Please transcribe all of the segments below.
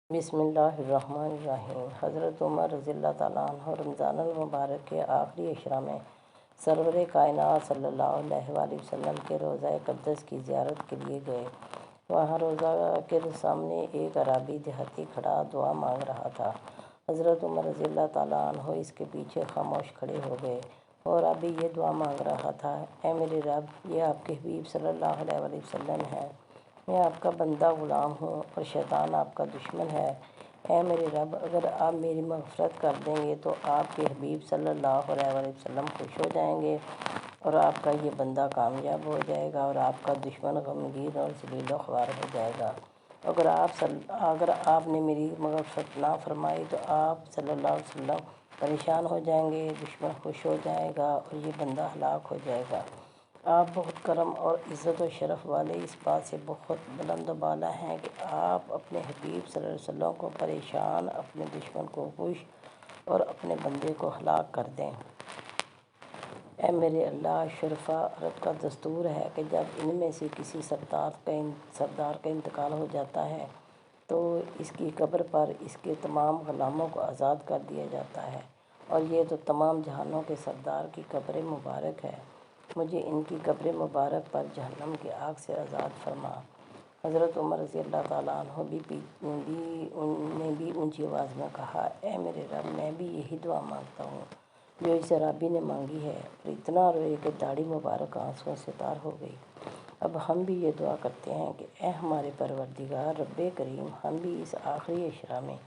بسم اللہ الرحمن الرحیم۔ حضرت عمر رضی اللہ تعالیٰ عنہ رمضان المبارک کے آخری عشرہ میں سرور کائنات صلی اللہ علیہ وآلہ وسلم کے روضہ اقدس کی زیارت کے لیے گئے۔ وہاں روضہ کے سامنے ایک اعرابی دیہاتی کھڑا دعا مانگ رہا تھا۔ حضرت عمر رضی اللہ تعالیٰ عنہ اس کے پیچھے خاموش کھڑے ہو گئے۔ وہ اعرابی یہ دعا مانگ رہا تھا: اے میرے رب، یہ آپ کے حبیب صلی اللہ علیہ وآلہ وسلم ہیں۔ میں آپ کا بندہ غلام ہوں اور شیطان آپ کا دشمن ہے۔ اے میرے رب، اگر آپ میری مغفرت کر دیں گے تو آپ کے حبیب صلی اللہ علیہ وآلہ وسلم خوش ہو جائیں گے اور آپ کا یہ بندہ کامیاب ہو جائے گا اور آپ کا دشمن غمگین اور ذلیل و خوار ہو جائے گا۔ اگر آپ نے میری مغفرت نہ فرمائی تو آپ صلی اللہ علیہ وسلم پریشان ہو جائیں گے، دشمن خوش ہو جائے گا اور یہ بندہ ہلاک ہو جائے گا۔ آپ بہت کرم اور عزت و شرف والے، اس بات سے بہت بلند و بالا ہیں کہ آپ اپنے حبیب صلی اللہ علیہ وسلم کو پریشان، اپنے دشمن کو خوش اور اپنے بندے کو ہلاک کر دیں۔ اے میرے اللہ، شرفاء عرب کا دستور ہے کہ جب ان میں سے کسی سردار کا انتقال ہو جاتا ہے تو اس کی قبر پر اس کے تمام غلاموں کو آزاد کر دیا جاتا ہے، اور یہ تو تمام جہانوں کے سردار کی قبر مبارک ہے۔ مجھے ان کی قبر مبارک پر جہنم کی آگ سے آزاد فرما۔ حضرت عمر رضی اللہ تعالیٰ عنہ نے بھی اونچی آواز میں کہا: اے میرے رب، میں بھی یہی دعا مانگتا ہوں جو اس اعرابی نے مانگی ہے، اور اتنا روئے کہ داڑھی مبارک آنسوؤں سے تار ہو گئی۔ اب ہم بھی یہ دعا کرتے ہیں کہ اے ہمارے پروردگار رب کریم، ہم بھی اس آخری عشرہ میں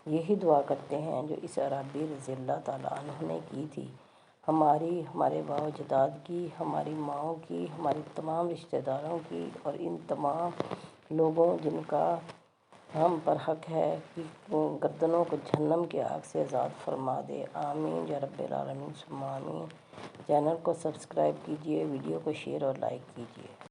یہی دعا کرتے ہیں جو اس اعرابی رضی اللہ تعالیٰ عنہ نے کی تھی، ہماری، ہمارے باپ و اجداد کی، ہماری ماؤں کی، ہمارے تمام رشتہ داروں کی اور ان تمام لوگوں جن کا ہم پر حق ہے کہ گردنوں کو جہنم کی آگ سے آزاد فرما دے۔ آمین یا رب العالمین ثم آمین۔ چینل کو سبسکرائب کیجیے، ویڈیو کو شیئر اور لائک کیجیے۔